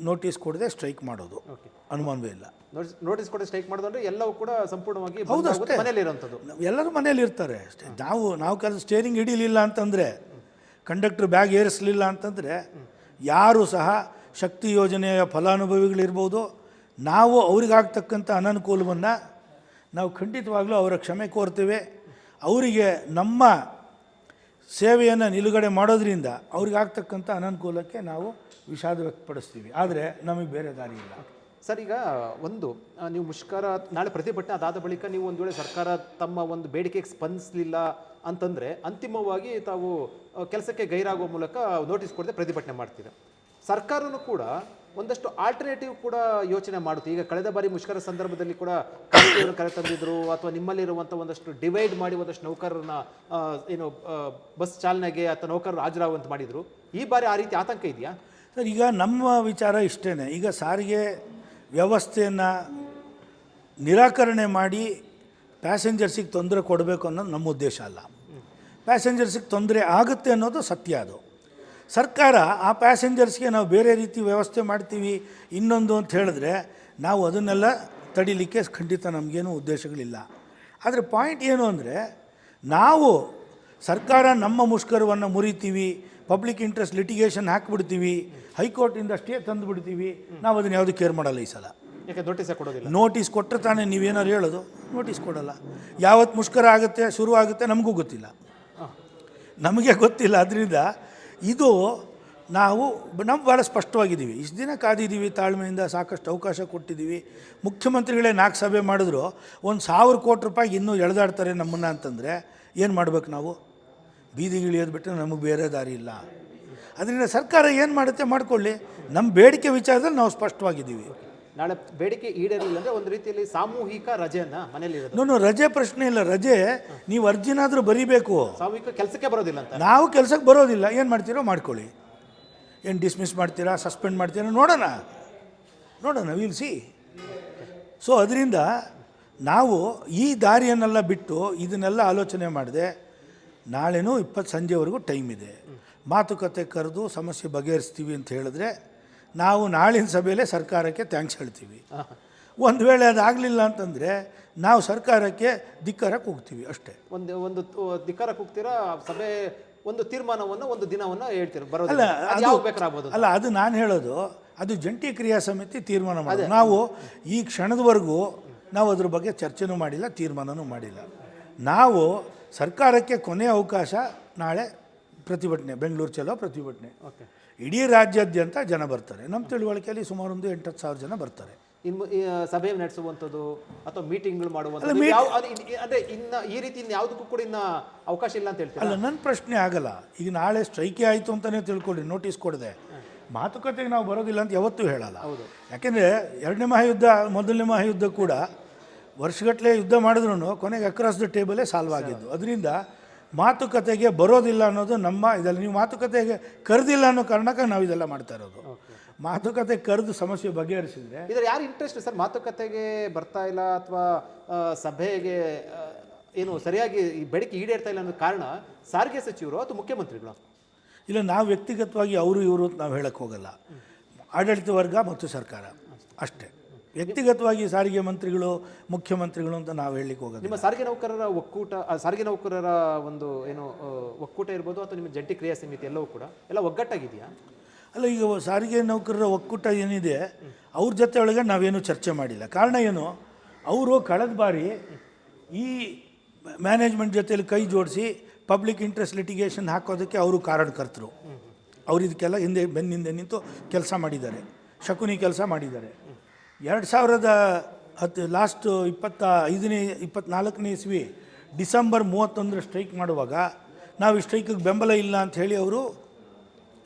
ನೋಟಿಸ್ ಕೊಡದೆ ಸ್ಟ್ರೈಕ್ ಮಾಡೋದು, ಅನುಮಾನವೇ ಇಲ್ಲ. ನೋಟಿಸ್ ಕೊಡದೆ ಸ್ಟ್ರೈಕ್ ಮಾಡೋದು ಅಂದರೆ ಎಲ್ಲವೂ ಕೂಡ ಸಂಪೂರ್ಣವಾಗಿ ಹೌದು ಅಷ್ಟೇ, ಮನೇಲಿ ಇರೋಂಥದ್ದು. ಎಲ್ಲರೂ ಮನೇಲಿ ಇರ್ತಾರೆ ಅಷ್ಟೇ. ನಾವು ಕೆಲಸ ಸ್ಟೇರಿಂಗ್ ಹಿಡಿಲಿಲ್ಲ ಅಂತಂದರೆ, ಕಂಡಕ್ಟರ್ ಬ್ಯಾಗ್ ಏರಿಸಲಿಲ್ಲ ಅಂತಂದರೆ ಯಾರೂ ಸಹ ಶಕ್ತಿ ಯೋಜನೆಯ ಫಲಾನುಭವಿಗಳಿರ್ಬೋದು, ನಾವು ಅವ್ರಿಗಾಗ್ತಕ್ಕಂಥ ಅನನುಕೂಲವನ್ನು ನಾವು ಖಂಡಿತವಾಗ್ಲೂ ಅವರ ಕ್ಷಮೆ ಕೋರ್ತೇವೆ. ಅವರಿಗೆ ನಮ್ಮ ಸೇವೆಯನ್ನು ನಿಲುಗಡೆ ಮಾಡೋದ್ರಿಂದ ಅವ್ರಿಗಾಗ್ತಕ್ಕಂಥ ಅನನುಕೂಲಕ್ಕೆ ನಾವು ವಿಷಾದ ವ್ಯಕ್ತಪಡಿಸ್ತೀವಿ. ಆದರೆ ನಮಗೆ ಬೇರೆ ದಾರಿ ಇಲ್ಲ. ಸರ್, ಈಗ ನೀವು ಮುಷ್ಕರ ನಾಳೆ ಪ್ರತಿಭಟನೆ ಅದಾದ ಬಳಿಕ ನೀವು ಒಂದು ವೇಳೆ ಸರ್ಕಾರ ತಮ್ಮ ಒಂದು ಬೇಡಿಕೆಗೆ ಸ್ಪಂದಿಸಲಿಲ್ಲ ಅಂತಂದರೆ ಅಂತಿಮವಾಗಿ ತಾವು ಕೆಲಸಕ್ಕೆ ಗೈರಾಗುವ ಮೂಲಕ ನೋಟಿಸ್ ಕೊಡದೆ ಪ್ರತಿಭಟನೆ ಮಾಡ್ತೀರಾ. ಸರ್ಕಾರನೂ ಕೂಡ ಒಂದಷ್ಟು ಆಲ್ಟರ್ನೇಟಿವ್ ಕೂಡ ಯೋಚನೆ ಮಾಡುತ್ತೆ. ಈಗ ಕಳೆದ ಬಾರಿ ಮುಷ್ಕರ ಸಂದರ್ಭದಲ್ಲಿ ಕೂಡ ಕರೆತಂದಿದ್ರು, ಅಥವಾ ನಿಮ್ಮಲ್ಲಿರುವಂಥ ಒಂದಷ್ಟು ಡಿವೈಡ್ ಮಾಡಿ ಒಂದಷ್ಟು ನೌಕರರನ್ನ ಬಸ್ ಚಾಲನೆಗೆ ಅಥವಾ ನೌಕರರು ಹಾಜರಾಗುವಂತ ಮಾಡಿದರು. ಈ ಬಾರಿ ಆ ರೀತಿ ಆತಂಕ ಇದೆಯಾ? ಸರ್, ಈಗ ನಮ್ಮ ವಿಚಾರ ಇಷ್ಟೇ. ಈಗ ಸಾರಿಗೆ ವ್ಯವಸ್ಥೆಯನ್ನು ನಿರಾಕರಣೆ ಮಾಡಿ ಪ್ಯಾಸೆಂಜರ್ಸಿಗೆ ತೊಂದರೆ ಕೊಡಬೇಕು ಅನ್ನೋದು ನಮ್ಮ ಉದ್ದೇಶ ಅಲ್ಲ. ಪ್ಯಾಸೆಂಜರ್ಸಿಗೆ ತೊಂದರೆ ಆಗುತ್ತೆ ಅನ್ನೋದು ಸತ್ಯ. ಅದು ಸರ್ಕಾರ ಆ ಪ್ಯಾಸೆಂಜರ್ಸ್ಗೆ ನಾವು ಬೇರೆ ರೀತಿ ವ್ಯವಸ್ಥೆ ಮಾಡ್ತೀವಿ ಇನ್ನೊಂದು ಅಂತ ಹೇಳಿದ್ರೆ ನಾವು ಅದನ್ನೆಲ್ಲ ತಡಿಲಿಕ್ಕೆ ಖಂಡಿತ ನಮಗೇನು ಉದ್ದೇಶಗಳಿಲ್ಲ. ಆದರೆ ಪಾಯಿಂಟ್ ಏನು ಅಂದರೆ, ನಾವು ಸರ್ಕಾರ ನಮ್ಮ ಮುಷ್ಕರವನ್ನು ಮುರಿತೀವಿ, ಪಬ್ಲಿಕ್ ಇಂಟ್ರೆಸ್ಟ್ ಲಿಟಿಗೇಷನ್ ಹಾಕಿಬಿಡ್ತೀವಿ, ಹೈಕೋರ್ಟಿಂದ ಸ್ಟೇ ತಂದು ಬಿಡ್ತೀವಿ, ನಾವು ಅದನ್ನು ಯಾವುದು ಕೇರ್ ಮಾಡಲ್ಲ ಈ ಸಲ. ಯಾಕೆ ನೋಟಿಸೇ ಕೊಡೋದಿಲ್ಲ? ನೋಟಿಸ್ ಕೊಟ್ಟರೆ ತಾನೇ ನೀವೇನಾದ್ರು ಹೇಳೋದು, ನೋಟಿಸ್ ಕೊಡಲ್ಲ. ಯಾವತ್ತು ಮುಷ್ಕರ ಆಗುತ್ತೆ, ಶುರು ಆಗುತ್ತೆ ನಮಗೂ ಗೊತ್ತಿಲ್ಲ, ನಮಗೆ ಗೊತ್ತಿಲ್ಲ. ಅದರಿಂದ ಇದು ನಾವು ಭಾಳ ಸ್ಪಷ್ಟವಾಗಿದ್ದೀವಿ. ಇಷ್ಟು ದಿನ ಕಾದಿದ್ದೀವಿ, ತಾಳ್ಮೆಯಿಂದ ಸಾಕಷ್ಟು ಅವಕಾಶ ಕೊಟ್ಟಿದ್ದೀವಿ. ಮುಖ್ಯಮಂತ್ರಿಗಳೇ 4 ಸಭೆ ಮಾಡಿದ್ರು 1,000 ಕೋಟಿ ರೂಪಾಯಿಗೆ ಇನ್ನೂ ಎಳೆದಾಡ್ತಾರೆ ನಮ್ಮನ್ನು ಅಂತಂದರೆ ಏನು ಮಾಡ್ಬೇಕು ನಾವು? ಬೀದಿಗಿಳಿಯೋದು ಬಿಟ್ಟರೆ ನಮಗೆ ಬೇರೆ ದಾರಿ ಇಲ್ಲ. ಅದರಿಂದ ಸರ್ಕಾರ ಏನು ಮಾಡುತ್ತೆ ಮಾಡಿಕೊಳ್ಳಿ. ನಮ್ಮ ಬೇಡಿಕೆ ವಿಚಾರದಲ್ಲಿ ನಾವು ಸ್ಪಷ್ಟವಾಗಿದ್ದೀವಿ. ನಾಳೆ ಬೇಡಿಕೆ ಈಡೇರಲಿಲ್ಲ ಅಂದರೆ ಒಂದು ರೀತಿಯಲ್ಲಿ ಸಾಮೂಹಿಕ ರಜೆಯನ್ನ ಮನೇಲಿ ಇರೋದು. ನಾನು ರಜೆ ಪ್ರಶ್ನೆ ಇಲ್ಲ. ರಜೆ ನೀವು ಅರ್ಜಿನಾದರೂ ಬರೀಬೇಕು. ಸಾಮೂಹಿಕ ಕೆಲಸಕ್ಕೆ ಬರೋದಿಲ್ಲ ಅಂತ. ನಾವು ಕೆಲಸಕ್ಕೆ ಬರೋದಿಲ್ಲ, ಏನು ಮಾಡ್ತೀರೋ ಮಾಡ್ಕೊಳ್ಳಿ. ಏನು ಡಿಸ್ಮಿಸ್ ಮಾಡ್ತೀರಾ, ಸಸ್ಪೆಂಡ್ ಮಾಡ್ತೀರಾ, ನೋಡೋಣ ವಿಲ್ ಸಿ. ಸೊ ಅದರಿಂದ ನಾವು ಈ ದಾರಿಯನ್ನೆಲ್ಲ ಬಿಟ್ಟು ಇದನ್ನೆಲ್ಲ ಆಲೋಚನೆ ಮಾಡಿದೆ. ನಾಳೆನೂ 20 ಸಂಜೆವರೆಗೂ ಟೈಮ್ ಇದೆ. ಮಾತುಕತೆ ಕರೆದು ಸಮಸ್ಯೆ ಬಗೆಹರಿಸ್ತೀವಿ ಅಂತ ಹೇಳಿದ್ರೆ ನಾವು ನಾಳಿನ ಸಭೆಯಲ್ಲೇ ಸರ್ಕಾರಕ್ಕೆ ಥ್ಯಾಂಕ್ಸ್ ಹೇಳ್ತೀವಿ. ಒಂದು ವೇಳೆ ಅದಾಗಲಿಲ್ಲ ಅಂತಂದರೆ ನಾವು ಸರ್ಕಾರಕ್ಕೆ ಧಿಕ್ಕಾರಕ್ಕೆ ಹೋಗ್ತೀವಿ ಅಷ್ಟೇ. ಒಂದು ಧಿಕ್ಕಾರಕ್ಕೆ ಹೋಗ್ತೀರಾ, ಸಭೆ ಒಂದು ತೀರ್ಮಾನವನ್ನು ಒಂದು ದಿನವನ್ನು ಹೇಳ್ತೀರ ಅಲ್ಲ, ಬರೋದಿಲ್ಲ. ಅಲ್ಲ ಅದು ನಾನು ಹೇಳೋದು, ಅದು ಜಂಟಿ ಕ್ರಿಯಾ ಸಮಿತಿ ತೀರ್ಮಾನ ಮಾಡೋದು. ನಾವು ಈ ಕ್ಷಣದವರೆಗೂ ನಾವು ಅದ್ರ ಬಗ್ಗೆ ಚರ್ಚೆನೂ ಮಾಡಿಲ್ಲ, ತೀರ್ಮಾನನೂ ಮಾಡಿಲ್ಲ. ನಾವು ಸರ್ಕಾರಕ್ಕೆ ಕೊನೆಯ ಅವಕಾಶ ನಾಳೆ ಪ್ರತಿಭಟನೆ, ಬೆಂಗಳೂರು ಚಲೋ ಪ್ರತಿಭಟನೆ. ಇಡೀ ರಾಜ್ಯಾದ್ಯಂತ ಜನ ಬರ್ತಾರೆ. ನಮ್ಮ ತಿಳುವಳಿಕೆಯಲ್ಲಿ ಸುಮಾರು 8-10 ಸಾವಿರ ಜನ ಬರ್ತಾರೆ. ಇನ್ನು ಸಭೆ ನಡೆಸುವಂಥದ್ದು ಅಥವಾ ಮೀಟಿಂಗ್ಗಳು ಮಾಡುವಂಥದ್ದು ಅಂದರೆ ಇನ್ನು ಈ ರೀತಿ ಯಾವುದಕ್ಕೂ ಕೂಡ ಇನ್ನು ಅವಕಾಶ ಇಲ್ಲ ಅಂತ ಹೇಳ್ತಾರೆ. ಅಲ್ಲ, ನನ್ನ ಪ್ರಶ್ನೆ ಆಗಲ್ಲ. ಈಗ ನಾಳೆ ಸ್ಟ್ರೈಕೇ ಆಯಿತು ಅಂತಲೇ ತಿಳ್ಕೊಳ್ಳಿ, ನೋಟಿಸ್ ಕೊಡದೆ ಮಾತುಕತೆಗೆ ನಾವು ಬರೋದಿಲ್ಲ ಅಂತ ಯಾವತ್ತೂ ಹೇಳಲ್ಲ. ಯಾಕೆಂದರೆ 2ನೇ ಮಹಾಯುದ್ಧ 1ನೇ ಮಹಾಯುದ್ಧ ಕೂಡ ವರ್ಷಗಟ್ಟಲೆ ಯುದ್ಧ ಮಾಡಿದ್ರು ಕೊನೆಗೆ ಅಕ್ರಾಸ್ ದ ಟೇಬಲೇ ಸಾಲ್ವ್ ಆಗಿದ್ದು. ಅದರಿಂದ ಮಾತುಕತೆಗೆ ಬರೋದಿಲ್ಲ ಅನ್ನೋದು ನಮ್ಮ ಇದರಲ್ಲಿ. ನೀವು ಮಾತುಕತೆಗೆ ಕರೆದಿಲ್ಲ ಅನ್ನೋ ಕಾರಣಕ್ಕೆ ನಾವು ಇದೆಲ್ಲ ಮಾಡ್ತಾ ಇರೋದು. ಮಾತುಕತೆ ಕರೆದು ಸಮಸ್ಯೆ ಬಗೆಹರಿಸಿದ್ರೆ ಇದರ ಯಾರು ಇಂಟ್ರೆಸ್ಟ್ ಸರ್? ಮಾತುಕತೆಗೆ ಬರ್ತಾ ಇಲ್ಲ ಅಥವಾ ಸಭೆಗೆ ಏನು ಸರಿಯಾಗಿ ಈ ಬೇಡಿಕೆ ಈಡೇರ್ತಾ ಇಲ್ಲ ಅನ್ನೋ ಕಾರಣ ಸಾರಿಗೆ ಸಚಿವರು ಅಥವಾ ಮುಖ್ಯಮಂತ್ರಿಗಳು? ಇಲ್ಲ, ನಾವು ವ್ಯಕ್ತಿಗತವಾಗಿ ಅವರು ಇವರು ನಾವು ಹೇಳಕ್ಕೆ ಹೋಗಲ್ಲ. ಆಡಳಿತ ವರ್ಗ ಮತ್ತು ಸರ್ಕಾರ ಅಷ್ಟೇ. ವ್ಯಕ್ತಿಗತವಾಗಿ ಸಾರಿಗೆ ಮಂತ್ರಿಗಳು ಮುಖ್ಯಮಂತ್ರಿಗಳು ಅಂತ ನಾವು ಹೇಳಲಿಕ್ಕೆ ಹೋಗೋದು. ನಿಮ್ಮ ಸಾರಿಗೆ ನೌಕರರ ಒಕ್ಕೂಟ, ಸಾರಿಗೆ ನೌಕರರ ಒಂದು ಏನು ಒಕ್ಕೂಟ ಇರ್ಬೋದು ಅಥವಾ ನಿಮ್ಮ ಜಂಟಿ ಕ್ರಿಯಾ ಸಮಿತಿ ಎಲ್ಲವೂ ಕೂಡ ಎಲ್ಲ ಒಗ್ಗಟ್ಟಾಗಿದೆಯಾ? ಅಲ್ಲ, ಈಗ ಸಾರಿಗೆ ನೌಕರರ ಒಕ್ಕೂಟ ಏನಿದೆ ಅವ್ರ ಜೊತೆ ಒಳಗೆ ನಾವೇನು ಚರ್ಚೆ ಮಾಡಿಲ್ಲ. ಕಾರಣ ಏನು, ಅವರು ಕಳೆದ ಬಾರಿ ಈ ಮ್ಯಾನೇಜ್ಮೆಂಟ್ ಜೊತೆಯಲ್ಲಿ ಕೈ ಜೋಡಿಸಿ ಪಬ್ಲಿಕ್ ಇಂಟ್ರೆಸ್ಟ್ ಲಿಟಿಗೇಷನ್ ಹಾಕೋದಕ್ಕೆ ಅವರು ಕಾರಣಕರ್ತರು. ಅವ್ರು ಇದಕ್ಕೆಲ್ಲ ಬೆನ್ನಿಂದೆ ನಿಂತು ಕೆಲಸ ಮಾಡಿದ್ದಾರೆ, ಶಕುನಿ ಕೆಲಸ ಮಾಡಿದ್ದಾರೆ. 2010 ಲಾಸ್ಟ್ 24ನೇ ಇಸ್ವಿ ಡಿಸೆಂಬರ್ 31 ಸ್ಟ್ರೈಕ್ ಮಾಡುವಾಗ ನಾವು ಈ ಸ್ಟ್ರೈಕಿಗೆ ಬೆಂಬಲ ಇಲ್ಲ ಅಂತ ಹೇಳಿ ಅವರು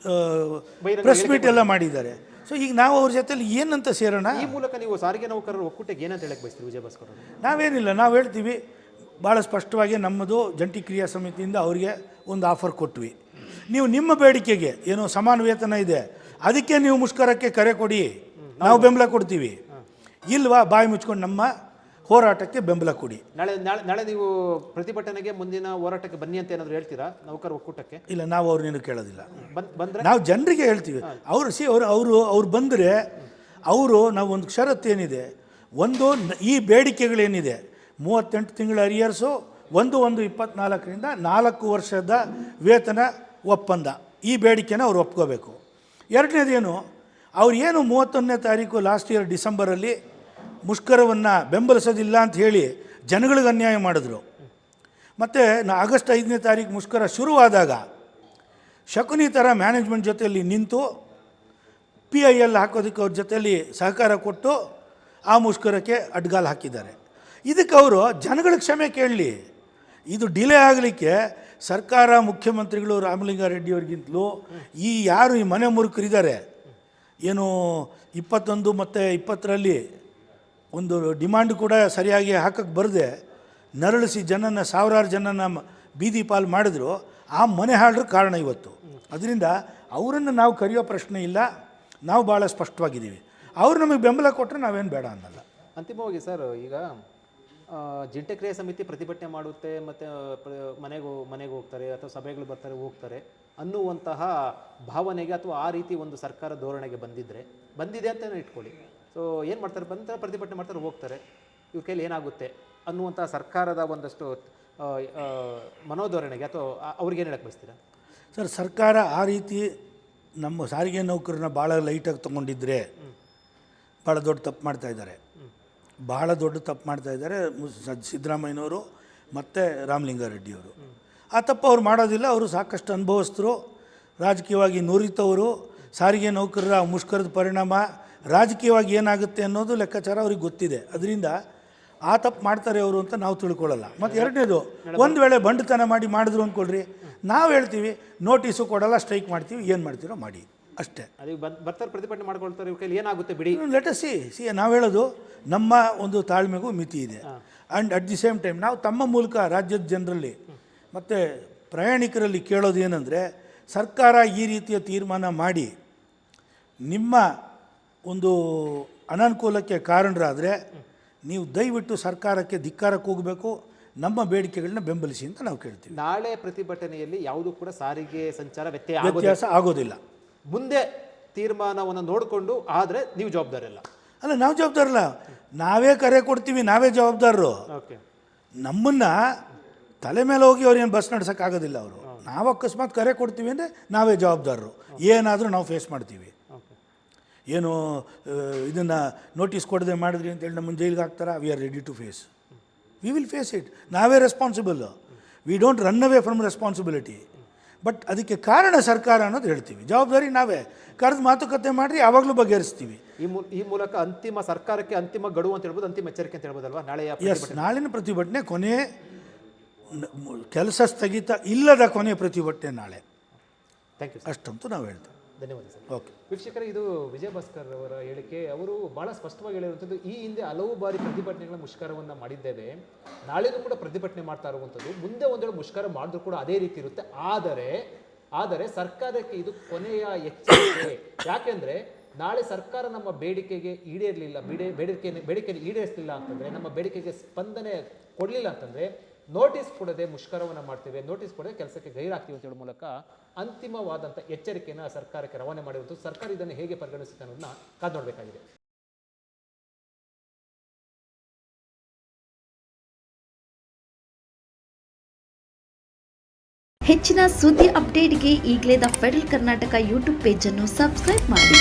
ಪ್ರೆಸ್ ಮೀಟ್ ಎಲ್ಲ ಮಾಡಿದ್ದಾರೆ. ಸೊ ಈಗ ನಾವು ಅವ್ರ ಜೊತೆಲಿ ಏನಂತ ಸೇರೋಣ? ಈ ಮೂಲಕ ನೀವು ಸಾರಿಗೆ ನೌಕರರ ಒಕ್ಕೂಟಕ್ಕೆ ಏನಂತ ಹೇಳಕ್ಕೆ ಬಯಸ್ತೀರಿ ವಿಜಯ ಭಾಸ್ಕರ್? ನಾವೇನಿಲ್ಲ, ನಾವು ಹೇಳ್ತೀವಿ ಭಾಳ ಸ್ಪಷ್ಟವಾಗಿ ನಮ್ಮದು ಜಂಟಿ ಕ್ರಿಯಾ ಸಮಿತಿಯಿಂದ ಅವರಿಗೆ ಒಂದು ಆಫರ್ ಕೊಟ್ವಿ. ನೀವು ನಿಮ್ಮ ಬೇಡಿಕೆಗೆ ಏನು ಸಮಾನ ವೇತನ ಇದೆ ಅದಕ್ಕೆ ನೀವು ಮುಷ್ಕರಕ್ಕೆ ಕರೆ ಕೊಡಿ, ನಾವು ಬೆಂಬಲ ಕೊಡ್ತೀವಿ. ಇಲ್ವಾ, ಬಾಯಿ ಮುಚ್ಕೊಂಡು ನಮ್ಮ ಹೋರಾಟಕ್ಕೆ ಬೆಂಬಲ ಕೊಡಿ. ನಾಳೆ ನೀವು ಪ್ರತಿಭಟನೆಗೆ ಮುಂದಿನ ಹೋರಾಟಕ್ಕೆ ಬನ್ನಿ ಅಂತ ಏನಾದರೂ ಹೇಳ್ತೀರಾ ನೌಕರ ಒಕ್ಕೂಟಕ್ಕೆ? ಇಲ್ಲ, ನಾವು ಅವ್ರನ್ನೇನು ಕೇಳೋದಿಲ್ಲ. ಬಂದರೆ ನಾವು ಜನರಿಗೆ ಹೇಳ್ತೀವಿ. ಅವ್ರು ಬಂದರೆ ನಾವು ಒಂದು ಷರತ್ತು ಏನಿದೆ, ಒಂದು ಈ ಬೇಡಿಕೆಗಳೇನಿದೆ 38 ತಿಂಗಳ ಅರಿಯರ್ಸು, 1/1/24ರಿಂದ 4 ವರ್ಷದ ವೇತನ ಒಪ್ಪಂದ, ಈ ಬೇಡಿಕೆನ ಅವ್ರು ಒಪ್ಕೋಬೇಕು. ಎರಡನೇದೇನು, ಅವ್ರು ಏನು 31ನೇ ತಾರೀಕು ಲಾಸ್ಟ್ ಇಯರ್ ಡಿಸೆಂಬರಲ್ಲಿ ಮುಷ್ಕರವನ್ನು ಬೆಂಬಲಿಸೋದಿಲ್ಲ ಅಂತ ಹೇಳಿ ಜನಗಳಿಗೆ ಅನ್ಯಾಯ ಮಾಡಿದ್ರು. ಮತ್ತು ಆಗಸ್ಟ್ 5ನೇ ತಾರೀಕು ಮುಷ್ಕರ ಶುರುವಾದಾಗ ಶಕುನಿ ಥರ ಮ್ಯಾನೇಜ್ಮೆಂಟ್ ಜೊತೆಯಲ್ಲಿ ನಿಂತು PIL ಹಾಕೋದಕ್ಕೆ ಅವ್ರ ಜೊತೆಯಲ್ಲಿ ಸಹಕಾರ ಕೊಟ್ಟು ಆ ಮುಷ್ಕರಕ್ಕೆ ಅಡ್ಗಾಲ ಹಾಕಿದ್ದಾರೆ. ಇದಕ್ಕೆ ಅವರು ಜನಗಳಿಗೆ ಕ್ಷಮೆ ಕೇಳಲಿ. ಇದು ಡಿಲೇ ಆಗಲಿಕ್ಕೆ ಸರ್ಕಾರ, ಮುಖ್ಯಮಂತ್ರಿಗಳು ರಾಮಲಿಂಗಾರೆಡ್ಡಿಯವ್ರಿಗಿಂತಲೂ ಈ ಯಾರು ಈ ಮನೆ ಮುರುಕರಿದ್ದಾರೆ, ಏನು 21 ಮತ್ತು 20ರಲ್ಲಿ ಒಂದು ಡಿಮಾಂಡ್ ಕೂಡ ಸರಿಯಾಗಿ ಹಾಕಕ್ಕೆ ಬರದೆ ನರಳಿಸಿ ಸಾವಿರಾರು ಜನನ ಬೀದಿ ಪಾಲು ಮಾಡಿದ್ರು, ಆ ಮನೆ ಹಾಳರ ಕಾರಣ ಇವತ್ತು. ಅದರಿಂದ ಅವರನ್ನು ನಾವು ಕರೆಯೋ ಪ್ರಶ್ನೆ ಇಲ್ಲ, ನಾವು ಭಾಳ ಸ್ಪಷ್ಟವಾಗಿದ್ದೀವಿ. ಅವ್ರು ನಮಗೆ ಬೆಂಬಲ ಕೊಟ್ಟರೆ ನಾವೇನು ಬೇಡ ಅನ್ನಲ್ಲ. ಅಂತಿಮವಾಗಿ ಸರ್, ಈಗ ಜಂಟಿ ಕ್ರಿಯಾ ಸಮಿತಿ ಪ್ರತಿಭಟನೆ ಮಾಡುತ್ತೆ ಮತ್ತು ಮನೆಗೆ ಹೋಗ್ತಾರೆ ಅಥವಾ ಸಭೆಗಳು ಬರ್ತಾರೆ ಹೋಗ್ತಾರೆ ಅನ್ನುವಂತಹ ಭಾವನೆಗೆ ಅಥವಾ ಆ ರೀತಿ ಒಂದು ಸರ್ಕಾರ ಧೋರಣೆಗೆ ಬಂದಿದೆ ಅಂತಲೇ ಇಟ್ಕೊಳ್ಳಿ. ಸೊ ಏನು ಮಾಡ್ತಾರೆ, ಬಂತಾರೆ ಪ್ರತಿಭಟನೆ ಮಾಡ್ತಾರೆ ಹೋಗ್ತಾರೆ, ಇವ್ರ ಕೈಲಿ ಏನಾಗುತ್ತೆ ಅನ್ನುವಂಥ ಸರ್ಕಾರದ ಒಂದಷ್ಟು ಮನೋಧೋರಣೆಗೆ ಅಥವಾ ಅವ್ರಿಗೇನು ಹೇಳಕ್ಕೆ ಬಯಸ್ತೀರಾ? ಸರ್, ಸರ್ಕಾರ ಆ ರೀತಿ ನಮ್ಮ ಸಾರಿಗೆ ನೌಕರನ್ನ ಭಾಳ ಲೈಟಾಗಿ ತೊಗೊಂಡಿದ್ರೆ ಭಾಳ ದೊಡ್ಡ ತಪ್ಪು ಮಾಡ್ತಾಯಿದ್ದಾರೆ. ಭಾಳ ದೊಡ್ಡ ತಪ್ಪು ಮಾಡ್ತಾಯಿದ್ದಾರೆ ಸಿದ್ದರಾಮಯ್ಯನವರು ಮತ್ತು ರಾಮಲಿಂಗಾರೆಡ್ಡಿಯವರು. ಆ ತಪ್ಪು ಅವ್ರು ಮಾಡೋದಿಲ್ಲ. ಅವರು ಸಾಕಷ್ಟು ಅನುಭವಸ್ಥರು, ರಾಜಕೀಯವಾಗಿ ನುರಿತವರು. ಸಾರಿಗೆ ನೌಕರರ ಮುಷ್ಕರದ ಪರಿಣಾಮ ರಾಜಕೀಯವಾಗಿ ಏನಾಗುತ್ತೆ ಅನ್ನೋದು ಲೆಕ್ಕಾಚಾರ ಅವ್ರಿಗೆ ಗೊತ್ತಿದೆ. ಅದರಿಂದ ಆ ತಪ್ಪು ಮಾಡ್ತಾರೆ ಅವರು ಅಂತ ನಾವು ತಿಳ್ಕೊಳ್ಳಲ್ಲ. ಮತ್ತು ಎರಡನೇದು, ಒಂದು ವೇಳೆ ಬಂಡತನ ಮಾಡಿದ್ರು ಅಂದ್ಕೊಳ್ರಿ, ನಾವು ಹೇಳ್ತೀವಿ ನೋಟಿಸು ಕೊಡಲ್ಲ, ಸ್ಟ್ರೈಕ್ ಮಾಡ್ತೀವಿ, ಏನು ಮಾಡ್ತೀರೋ ಮಾಡಿ, ಅಷ್ಟೇ. ಅದಕ್ಕೆ ಬರ್ತಾರೆ, ಪ್ರತಿಭಟನೆ ಮಾಡ್ಕೊಳ್ತಾರೆ, ಇವ್ರ ಕೈಲಿ ಏನಾಗುತ್ತೆ ಬಿಡಿ. ಲೆಟ್ ಅಸ್ ಸಿ ನಾವು ಹೇಳೋದು ನಮ್ಮ ಒಂದು ತಾಳ್ಮೆಗೂ ಮಿತಿ ಇದೆ. And at the same time ನಾವು ತಮ್ಮ ಮೂಲಕ ರಾಜ್ಯದ ಜನರಲ್ಲಿ ಮತ್ತು ಪ್ರಯಾಣಿಕರಲ್ಲಿ ಕೇಳೋದು ಏನಂದರೆ, ಸರ್ಕಾರ ಈ ರೀತಿಯ ತೀರ್ಮಾನ ಮಾಡಿ ನಿಮ್ಮ ಒಂದು ಅನನುಕೂಲಕ್ಕೆ ಕಾರಣರಾದರೆ ನೀವು ದಯವಿಟ್ಟು ಸರ್ಕಾರಕ್ಕೆ ಧಿಕ್ಕಾರಕ್ಕೆ ಹೋಗಬೇಕು, ನಮ್ಮ ಬೇಡಿಕೆಗಳನ್ನ ಬೆಂಬಲಿಸಿ ಅಂತ ನಾವು ಕೇಳ್ತೀವಿ. ನಾಳೆ ಪ್ರತಿಭಟನೆಯಲ್ಲಿ ಯಾವುದೂ ಕೂಡ ಸಾರಿಗೆ ಸಂಚಾರ ವ್ಯತ್ಯಾಸ ಆಗೋದಿಲ್ಲ. ಮುಂದೆ ತೀರ್ಮಾನವನ್ನು ನೋಡಿಕೊಂಡು ಆದರೆ ನೀವು ಜವಾಬ್ದಾರಿ ಅಲ್ಲ, ನಾವು ಜವಾಬ್ದಾರಲ್ಲ, ನಾವೇ ಕರೆ ಕೊಡ್ತೀವಿ, ನಾವೇ ಜವಾಬ್ದಾರರು. ಓಕೆ, ನಮ್ಮನ್ನು ತಲೆ ಮೇಲೆ ಹೋಗಿ ಅವ್ರೇನು ಬಸ್ ನಡ್ಸೋಕ್ಕಾಗೋದಿಲ್ಲ ಅವರು. ನಾವು ಅಕಸ್ಮಾತ್ ಕರೆ ಕೊಡ್ತೀವಿ ಅಂದರೆ ನಾವೇ ಜವಾಬ್ದಾರರು, ಏನಾದರೂ ನಾವು ಫೇಸ್ ಮಾಡ್ತೀವಿ. ಏನು ಇದನ್ನು ನೋಟಿಸ್ ಕೊಡದೆ ಮಾಡಿದ್ರಿ ಅಂತೇಳಿ ನಮ್ಮನ್ನು ಜೈಲಿಗೆ ಹಾಕ್ತಾರ? We are ready to face, we will face it. ನಾವೇ responsible, we don't run away from responsibility. But ಅದಕ್ಕೆ ಕಾರಣ ಸರ್ಕಾರ ಅನ್ನೋದು ಹೇಳ್ತೀವಿ, ಜವಾಬ್ದಾರಿ ನಾವೇ. ಕರೆದು ಮಾತುಕತೆ ಮಾಡಿರಿ, ಯಾವಾಗಲೂ ಬಗೆಹರಿಸ್ತೀವಿ. ಈ ಮೂಲಕ ಅಂತಿಮ ಸರ್ಕಾರಕ್ಕೆ ಅಂತಿಮ ಗಡುವು ಅಂತ ಹೇಳ್ಬೋದು, ಅಂತಿಮ ಎಚ್ಚರಿಕೆ ಅಂತ ಹೇಳ್ಬೋದಲ್ವಾ ನಾಳೆಯ? ನಾಳಿನ ಪ್ರತಿಭಟನೆ ಕೊನೆ, ಕೆಲಸ ಸ್ಥಗಿತ ಇಲ್ಲದ ಕೊನೆ ಪ್ರತಿಭಟನೆ ನಾಳೆ. ಥ್ಯಾಂಕ್ ಯು, ಅಷ್ಟಂತೂ ನಾವು ಹೇಳ್ತೇವೆ. ಧನ್ಯವಾದ ಸರ್. ಓಕೆ ವೀಕ್ಷಕರೇ, ಇದು ವಿಜಯ ಭಾಸ್ಕರ್ ಅವರ ಹೇಳಿಕೆ. ಅವರು ಭಾಳ ಸ್ಪಷ್ಟವಾಗಿ ಹೇಳಿರುವಂಥದ್ದು, ಈ ಹಿಂದೆ ಹಲವು ಬಾರಿ ಪ್ರತಿಭಟನೆಗಳ ಮುಷ್ಕರವನ್ನು ಮಾಡಿದ್ದೇವೆ, ನಾಳೆನೂ ಕೂಡ ಪ್ರತಿಭಟನೆ ಮಾಡ್ತಾ ಇರುವಂಥದ್ದು. ಮುಂದೆ ಒಂದೆರಡು ಮುಷ್ಕರ ಮಾಡಿದ್ರು ಕೂಡ ಅದೇ ರೀತಿ ಇರುತ್ತೆ. ಆದರೆ ಸರ್ಕಾರಕ್ಕೆ ಇದು ಕೊನೆಯ ಎಚ್ಚರಿಕೆ. ಯಾಕೆಂದರೆ ನಾಳೆ ಸರ್ಕಾರ ನಮ್ಮ ಬೇಡಿಕೆಗೆ ಈಡೇರಲಿಲ್ಲ, ಬೇಡಿಕೆಯನ್ನು ಈಡೇರಿಸಲಿಲ್ಲ ಅಂತಂದರೆ, ನಮ್ಮ ಬೇಡಿಕೆಗೆ ಸ್ಪಂದನೆ ಕೊಡಲಿಲ್ಲ ಅಂತಂದರೆ ನೋಟಿಸ್ ಕೊಡದೆ ಮುಷ್ಕರವನ್ನು ಮಾಡ್ತೇವೆ, ನೋಟಿಸ್ ಕೊಡದೆ ಕೆಲಸಕ್ಕೆ ಗೈರಾಗ್ತೀವಿ ಅಂತ ಹೇಳೋ ಮೂಲಕ ಅಂತಿಮವಾದಂಥ ಎಚ್ಚರಿಕೆಯನ್ನು ಸರ್ಕಾರಕ್ಕೆ ರವಾನೆ ಮಾಡಿರುವುದು. ಸರ್ಕಾರ ಇದನ್ನು ಹೇಗೆ ಪರಿಗಣಿಸುತ್ತೆ ಅನ್ನೋದನ್ನ ಕಾದು ನೋಡಬೇಕಾಗಿದೆ. ಹೆಚ್ಚಿನ ಸುದ್ದಿ ಅಪ್ಡೇಟ್ಗೆ ಈಗಲೇ the federal Karnataka YouTube page ಅನ್ನು ಸಬ್ಸ್ಕ್ರೈಬ್ ಮಾಡಿ.